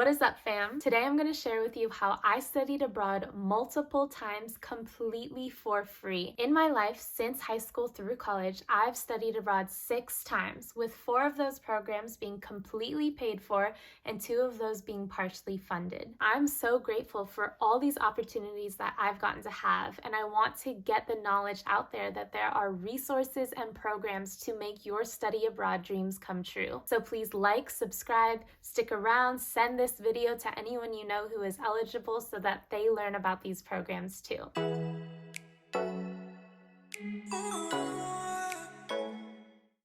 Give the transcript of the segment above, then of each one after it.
What is up, fam? Today I'm going to share with you how I studied abroad multiple times completely for free. In my life since high school through college, I've studied abroad 6 times, with 4 of those programs being completely paid for and 2 of those being partially funded. I'm so grateful for all these opportunities that I've gotten to have, and I want to get the knowledge out there that there are resources and programs to make your study abroad dreams come true. So please like, subscribe, stick around, send this video to anyone you know who is eligible so that they learn about these programs too.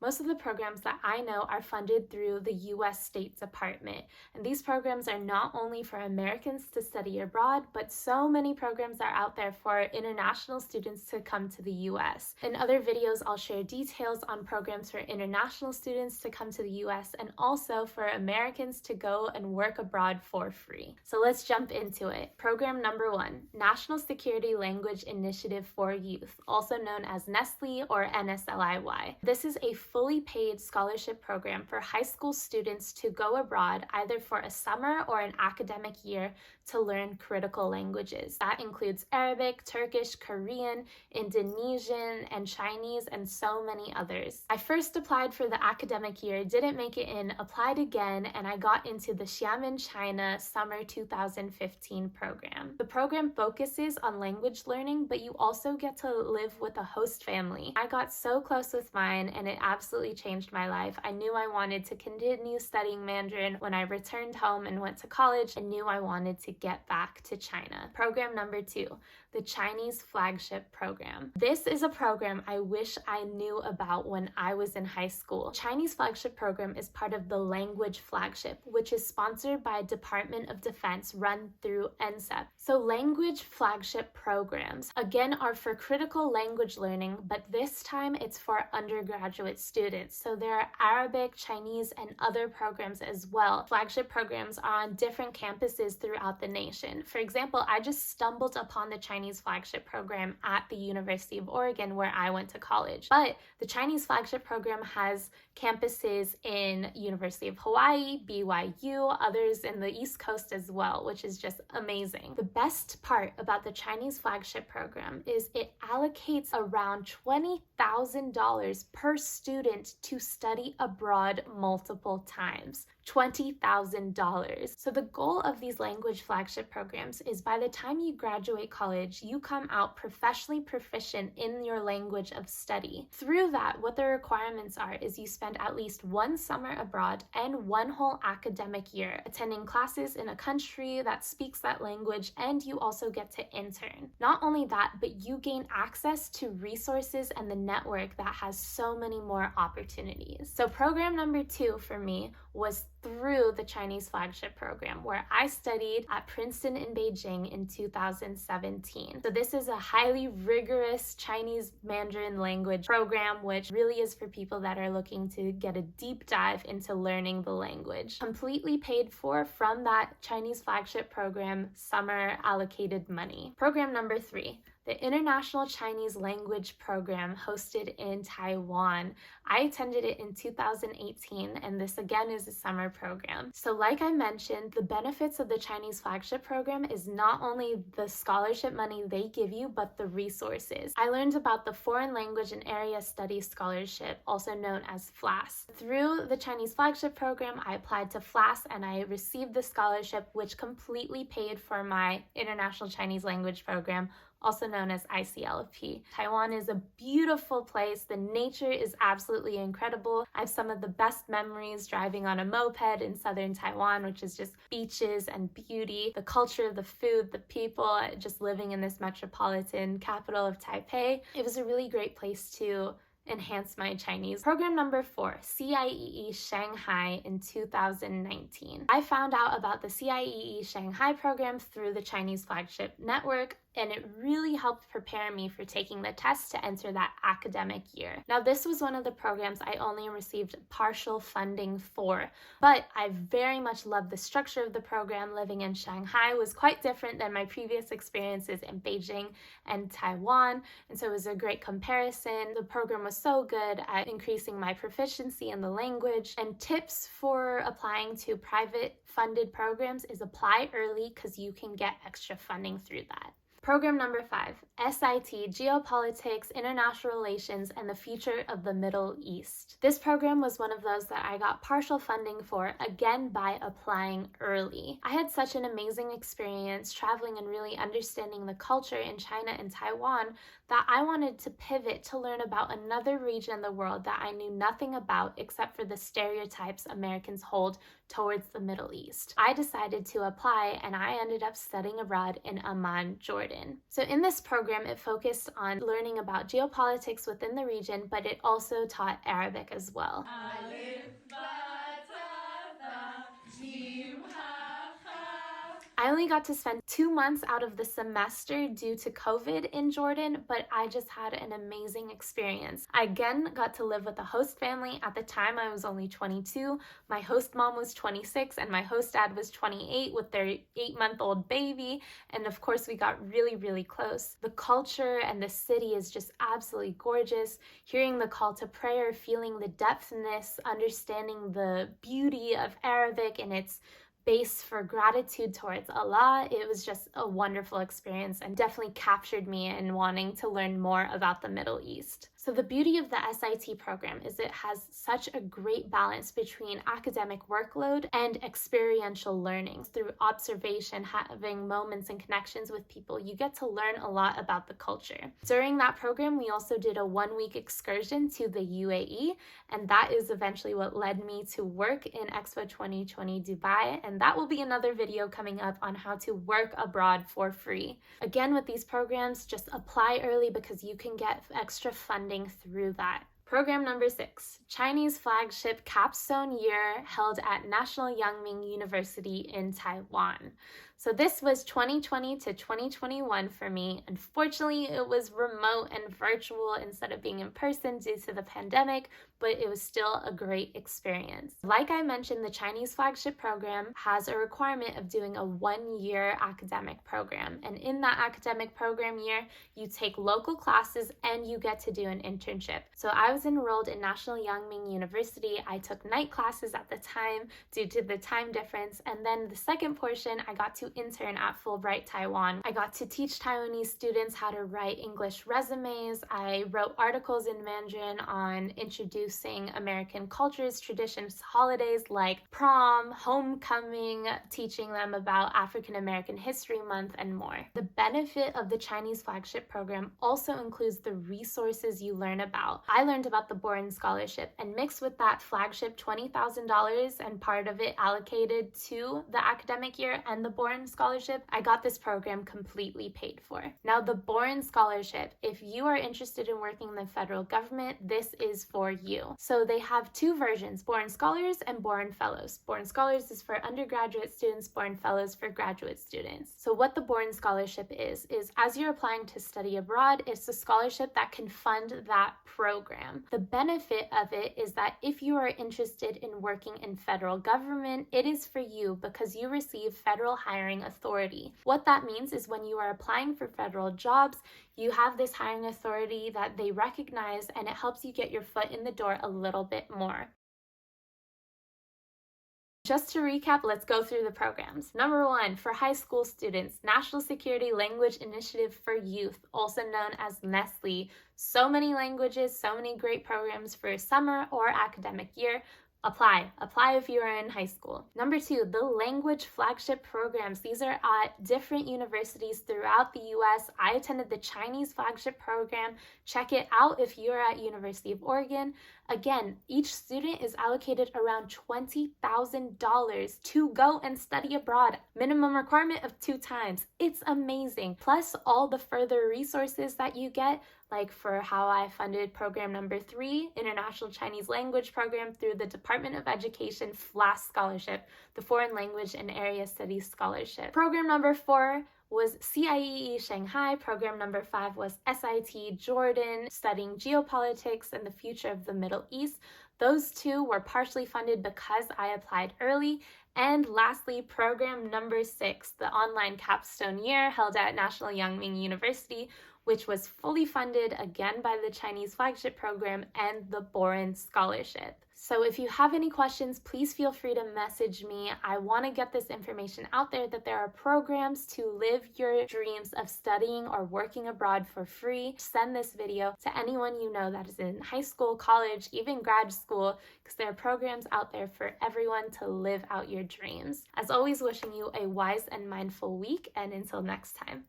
Most of the programs that I know are funded through the U.S. State Department, and these programs are not only for Americans to study abroad, but so many programs are out there for international students to come to the U.S. In other videos, I'll share details on programs for international students to come to the U.S. and also for Americans to go and work abroad for free. So let's jump into it. Program number 1, National Security Language Initiative for Youth, also known as NSLI or NSLI-Y. This is a fully paid scholarship program for high school students to go abroad either for a summer or an academic year to learn critical languages. That includes Arabic, Turkish, Korean, Indonesian, and Chinese, and so many others. I first applied for the academic year, didn't make it in, applied again, and I got into the Xiamen, China Summer 2015 program. The program focuses on language learning, but you also get to live with a host family. I got so close with mine, and it absolutely changed my life. I knew I wanted to continue studying Mandarin. When I returned home and went to college, I knew I wanted to get back to China. Program number 2, the Chinese Flagship program. This is a program I wish I knew about when I was in high school. Chinese Flagship program is part of the Language Flagship, which is sponsored by Department of Defense, run through NSEP. So Language Flagship programs, again, are for critical language learning, but this time it's for undergraduate students. So there are Arabic, Chinese, and other programs as well. Flagship programs are on different campuses throughout the nation. For example, I just stumbled upon the Chinese Flagship program at the University of Oregon where I went to college. But the Chinese Flagship program has campuses in University of Hawaii, BYU, others in the East Coast as well, which is just amazing. The best part about the Chinese Flagship program is it allocates around $20,000 per student to study abroad multiple times. $20,000. So the goal of these language flagship programs is by the time you graduate college, you come out professionally proficient in your language of study. Through that, what the requirements are is you spend at least 1 summer abroad and 1 whole academic year attending classes in a country that speaks that language, and you also get to intern. Not only that, but you gain access to resources and the network that has so many more opportunities. So program number 2 for me was through the Chinese Flagship program, where I studied at Princeton in Beijing in 2017. So this is a highly rigorous Chinese Mandarin language program, which really is for people that are looking to get a deep dive into learning the language. Completely paid for from that Chinese Flagship program summer allocated money. Program number 3, the International Chinese Language Program hosted in Taiwan. I attended it in 2018, and this again is a summer program. So like I mentioned, the benefits of the Chinese Flagship program is not only the scholarship money they give you, but the resources. I learned about the Foreign Language and Area Studies Scholarship, also known as FLAS. Through the Chinese Flagship program, I applied to FLAS and I received the scholarship, which completely paid for my International Chinese Language Program, also known as ICLP. Taiwan is a beautiful place. The nature is absolutely incredible. I have some of the best memories driving on a moped in southern Taiwan, which is just beaches and beauty. The culture, the food, the people, just living in this metropolitan capital of Taipei. It was a really great place to enhance my Chinese. Program number 4, CIEE Shanghai in 2019. I found out about the CIEE Shanghai program through the Chinese Flagship network. and it really helped prepare me for taking the test to enter that academic year. Now, this was one of the programs I only received partial funding for, but I very much loved the structure of the program. Living in Shanghai was quite different than my previous experiences in Beijing and Taiwan, and so it was a great comparison. The program was so good at increasing my proficiency in the language, and tips for applying to private funded programs is apply early because you can get extra funding through that. Program number 5, SIT, Geopolitics, International Relations, and the Future of the Middle East. This program was one of those that I got partial funding for, again by applying early. I had such an amazing experience traveling and really understanding the culture in China and Taiwan that I wanted to pivot to learn about another region in the world that I knew nothing about except for the stereotypes Americans hold towards the Middle East. I decided to apply, and I ended up studying abroad in Amman, Jordan. So in this program, it focused on learning about geopolitics within the region, but it also taught Arabic as well. I only got to spend 2 months out of the semester due to COVID in Jordan, but I just had an amazing experience. I again got to live with a host family. At the time, I was only 22. My host mom was 26, and my host dad was 28 with their 8-month-old baby. And of course, we got really, really close. The culture and the city is just absolutely gorgeous. Hearing the call to prayer, feeling the depthness, understanding the beauty of Arabic and its base for gratitude towards Allah. It was just a wonderful experience and definitely captured me in wanting to learn more about the Middle East. So the beauty of the SIT program is it has such a great balance between academic workload and experiential learning. Through observation, having moments and connections with people, you get to learn a lot about the culture. During that program, we also did a 1-week excursion to the UAE, and that is eventually what led me to work in Expo 2020 Dubai, and that will be another video coming up on how to work abroad for free. Again, with these programs, just apply early because you can get extra funding through that. Program number 6, Chinese Flagship Capstone Year held at National Yangming University in Taiwan. So this was 2020 to 2021 for me. Unfortunately, it was remote and virtual instead of being in person due to the pandemic, but it was still a great experience. Like I mentioned, the Chinese Flagship program has a requirement of doing a 1-year academic program. And in that academic program year, you take local classes and you get to do an internship. So I was enrolled in National Yangming University. I took night classes at the time due to the time difference. And then the second portion, I got to intern at Fulbright, Taiwan. I got to teach Taiwanese students how to write English resumes. I wrote articles in Mandarin on introducing American cultures, traditions, holidays like prom, homecoming, teaching them about African American History Month, and more. The benefit of the Chinese Flagship program also includes the resources you learn about. I learned about the Boren Scholarship, and mixed with that flagship $20,000 and part of it allocated to the academic year and the Boren Scholarship, I got this program completely paid for. Now, the Boren Scholarship, if you are interested in working in the federal government, this is for you. So they have 2 versions, Boren Scholars and Boren Fellows. Boren Scholars is for undergraduate students, Boren Fellows for graduate students. So what the Boren Scholarship is as you're applying to study abroad, it's a scholarship that can fund that program. The benefit of it is that if you are interested in working in federal government, it is for you because you receive federal hiring authority. What that means is when you are applying for federal jobs, you have this hiring authority that they recognize, and it helps you get your foot in the door a little bit more. Just to recap, let's go through the programs. Number 1, for high school students, National Security Language Initiative for Youth, also known as NSLI-Y. So many languages, so many great programs for summer or academic year. Apply if you are in high school. Number 2, the language flagship programs. These are at different universities throughout the US. I attended the Chinese flagship program. Check it out if you're at University of Oregon. Again, each student is allocated around $20,000 to go and study abroad. Minimum requirement of 2 times. It's amazing. Plus all the further resources that you get, like for how I funded program number 3, International Chinese Language Program through the Department of Education FLAS Scholarship, the Foreign Language and Area Studies Scholarship. Program number 4, was CIEE Shanghai. Program number 5 was SIT Jordan, studying geopolitics and the future of the Middle East. Those two were partially funded because I applied early. And lastly, program number 6, the online Capstone year held at National Yangming University, which was fully funded again by the Chinese Flagship program and the Boren Scholarship. So if you have any questions, please feel free to message me. I want to get this information out there that there are programs to live your dreams of studying or working abroad for free. Send this video to anyone you know that is in high school, college, even grad school, because there are programs out there for everyone to live out your dreams. As always, wishing you a wise and mindful week, and until next time.